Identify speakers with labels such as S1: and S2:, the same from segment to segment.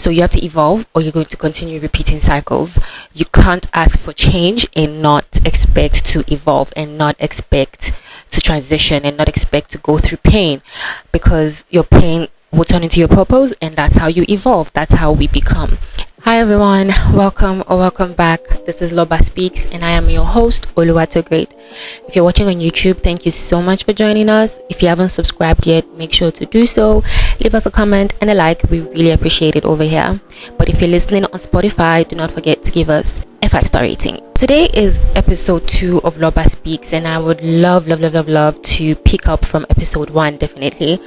S1: So you have to evolve, or you're going to continue repeating cycles. You can't ask for change and not expect to evolve, and not expect to transition, and not expect to go through pain, because your pain will turn into your purpose, and that's how you evolve. That's how we become. Hi everyone, welcome back. This is Loba Speaks, and I am your host, Great. If you're watching on YouTube, thank you so much for joining us. If you haven't subscribed yet, make sure to do so. Leave us a comment and a like. We really appreciate it over here. But if you're listening on Spotify, do not forget to give us a 5-star rating. Today is episode 2 of Loba Speaks, and I would love to pick up from episode 1, definitely.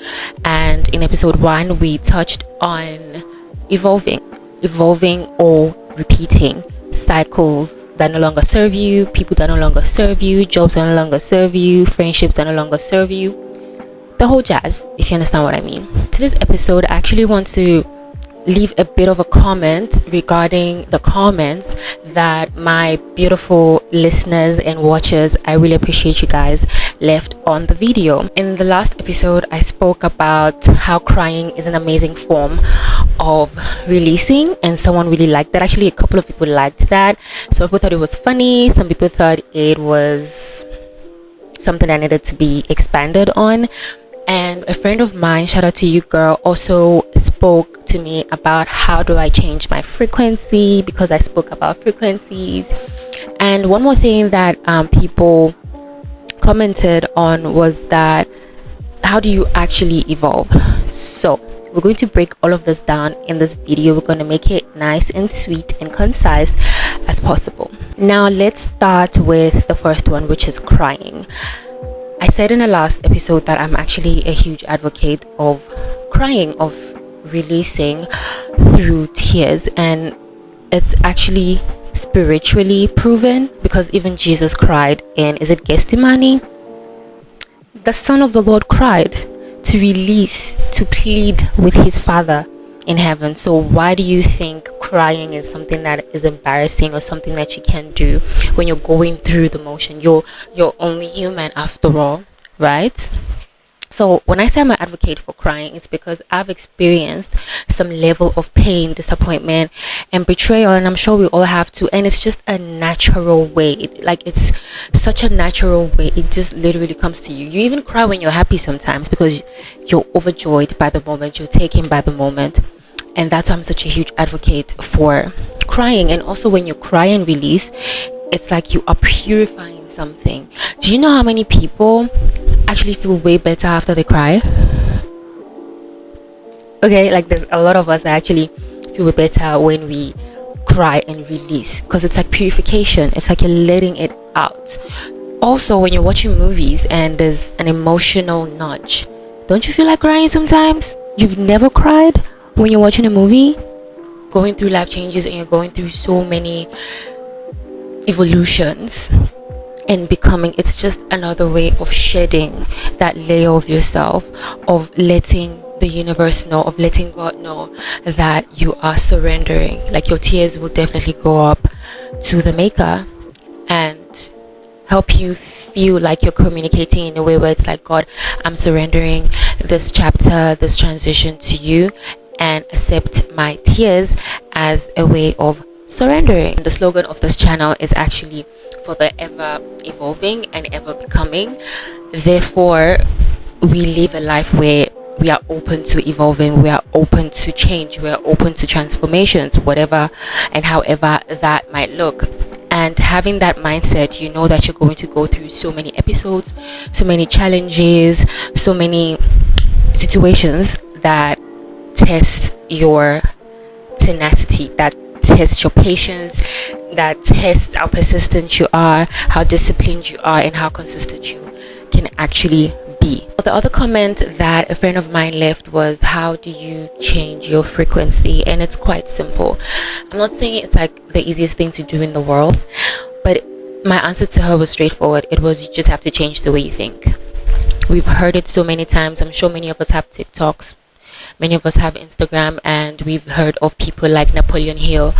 S1: And in episode 1, we touched on evolving or repeating cycles that no longer serve you, people that no longer serve you, jobs that no longer serve you, friendships that no longer serve you, the whole jazz, if you understand what I mean. Today's episode, I actually want to leave a bit of a comment regarding the comments that my beautiful listeners and watchers, I really appreciate you guys, left on the video. In the last episode, I spoke about how crying is an amazing form of releasing, and someone really liked that. Actually, a couple of people liked that. Some people thought it was funny, some people thought it was something that needed to be expanded on. And a friend of mine, shout out to you girl, also spoke to me about how do I change my frequency, because I spoke about frequencies. And one more thing that people commented on was that how do you actually evolve? So we're going to break all of this down in this video. We're going to make it nice and sweet and concise as possible. Now let's start with the first one, which is crying. I said in the last episode that I'm actually a huge advocate of crying, of releasing through tears, and it's actually spiritually proven, because even Jesus cried in, is it Gethsemane? The Son of the Lord cried to release, to plead with his Father in heaven. So why do you think crying is something that is embarrassing, or something that you can do when you're going through the motion? You're only human after all, right? So when I say I'm an advocate for crying, it's because I've experienced some level of pain, disappointment, and betrayal, and I'm sure we all have to. And it's just a natural way. It's such a natural way. It just literally comes to you. You even cry when you're happy sometimes, because you're overjoyed by the moment, you're taken by the moment. And that's why I'm such a huge advocate for crying. And also when you cry and release, it's like you are purifying something. Do you know how many people actually feel way better after they cry? Okay, like there's a lot of us that actually feel better when we cry and release, because it's like purification. It's like you're letting it out. Also, when you're watching movies and there's an emotional nudge, don't you feel like crying sometimes? You've never cried when you're watching a movie? Going through life changes, and you're going through so many evolutions and becoming, it's just another way of shedding that layer of yourself, of letting the universe know, of letting God know that you are surrendering. Like your tears will definitely go up to the maker and help you feel like you're communicating in a way where it's like, God, I'm surrendering this chapter, this transition to you, and accept my tears as a way of surrendering. The slogan of this channel is actually for the ever evolving and ever becoming. Therefore, we live a life where we are open to evolving, we are open to change, we are open to transformations, whatever and however that might look. And having that mindset, you know that you're going to go through so many episodes, so many challenges, so many situations that test your tenacity, that test your patience, that tests how persistent you are, how disciplined you are, and how consistent you can actually be. The other comment that a friend of mine left was, how do you change your frequency? And it's quite simple. I'm not saying it's like the easiest thing to do in the world, but my answer to her was straightforward. It was, you just have to change the way you think. We've heard it so many times. I'm sure many of us have TikToks, many of us have Instagram, and we've heard of people like Napoleon Hill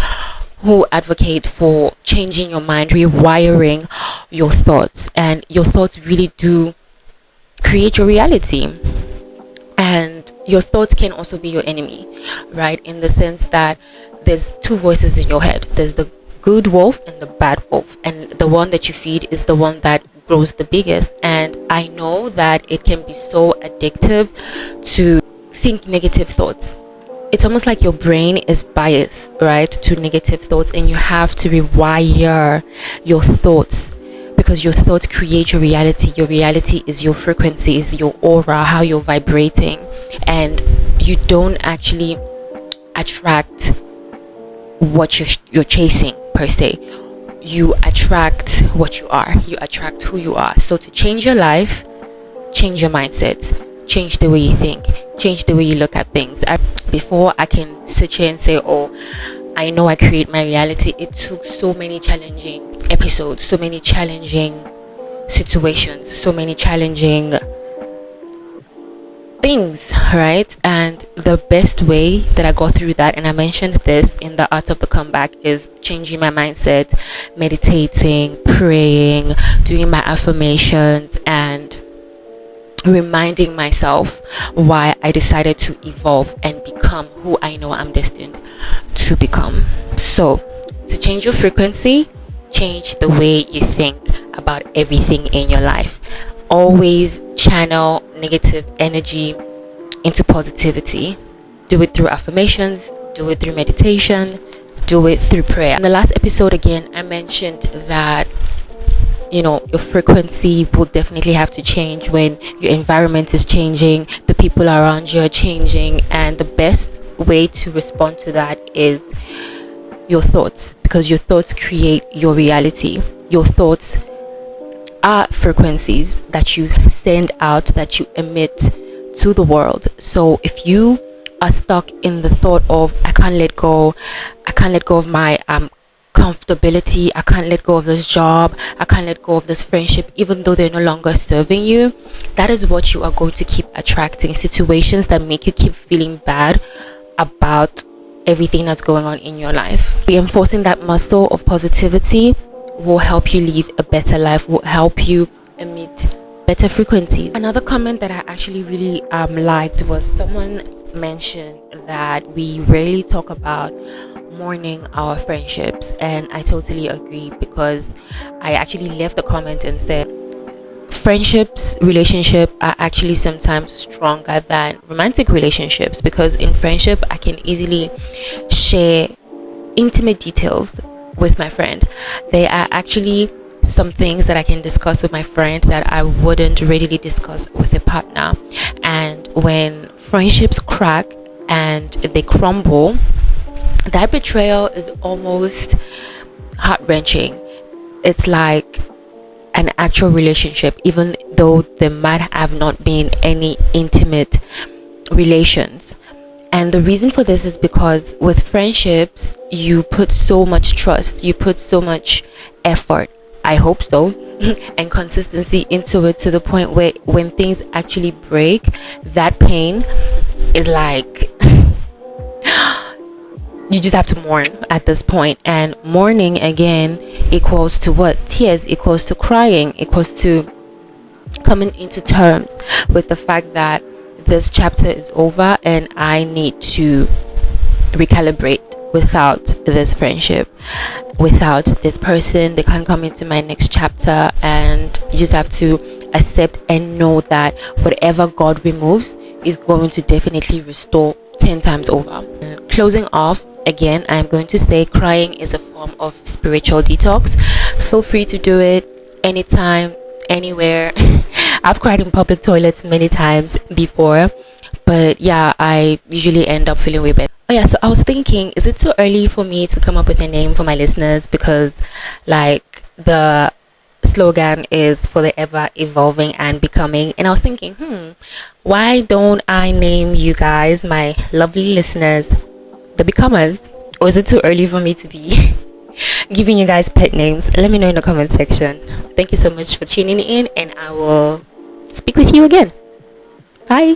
S1: who advocate for changing your mind, rewiring your thoughts, and your thoughts really do create your reality. And your thoughts can also be your enemy, right? In the sense that there's two voices in your head. There's the good wolf and the bad wolf, and the one that you feed is the one that grows the biggest. And I know that it can be so addictive to think negative thoughts. It's almost like your brain is biased, right, to negative thoughts, and you have to rewire your thoughts, because your thoughts create your reality. Your reality is your frequency, is your aura, how you're vibrating, and you don't actually attract what you're chasing per se. You attract what you are. You attract who you are. So to change your life, change your mindset, change the way you think, change the way you look at things. Before I can sit here and say, oh, I know I create my reality, it took so many challenging episodes, so many challenging situations, so many challenging things, right? And the best way that I got through that, and I mentioned this in the Art of the Comeback, is changing my mindset, meditating, praying, doing my affirmations, and reminding myself why I decided to evolve and become who I know I'm destined to become. So to change your frequency, change the way you think about everything in your life. Always channel negative energy into positivity. Do it through affirmations, do it through meditation, do it through prayer. In the last episode, again, I mentioned that your frequency will definitely have to change when your environment is changing, the people around you are changing, and the best way to respond to that is your thoughts, because your thoughts create your reality. Your thoughts are frequencies that you send out, that you emit to the world. So if you are stuck in the thought of I can't let go of my comfortability, I can't let go of this job, I can't let go of this friendship, even though they're no longer serving you, that is what you are going to keep attracting. Situations that make you keep feeling bad about everything that's going on in your life. Reinforcing that muscle of positivity will help you live a better life, will help you emit better frequencies. Another comment that I actually really liked was someone mentioned that we rarely talk about mourning our friendships, and I totally agree, because I actually left the comment and said relationship are actually sometimes stronger than romantic relationships, because in friendship I can easily share intimate details with my friend. There are actually some things that I can discuss with my friend that I wouldn't readily discuss with a partner. And when friendships crack and they crumble, that betrayal is almost heart-wrenching. It's like an actual relationship, even though there might have not been any intimate relations. And the reason for this is because with friendships, you put so much trust, you put so much effort, I hope so, and consistency into it, to the point where when things actually break, that pain is like you just have to mourn at this point. And mourning again equals to what? Tears, equals to crying, equals to coming into terms with the fact that this chapter is over and I need to recalibrate. Without this friendship, without this person, they can't come into my next chapter. And you just have to accept and know that whatever God removes is going to definitely restore 10 times over. Closing off, again, I'm going to say crying is a form of spiritual detox. Feel free to do it anytime, anywhere. I've cried in public toilets many times before, but yeah, I usually end up feeling way better. Oh yeah, so I was thinking, is it too early for me to come up with a name for my listeners? Because like the slogan is for the ever evolving and becoming, and I was thinking, why don't I name you guys, my lovely listeners, the Becomers? Or is it too early for me to be giving you guys pet names? Let me know in the comment section. Thank you so much for tuning in, and I will speak with you again. Bye.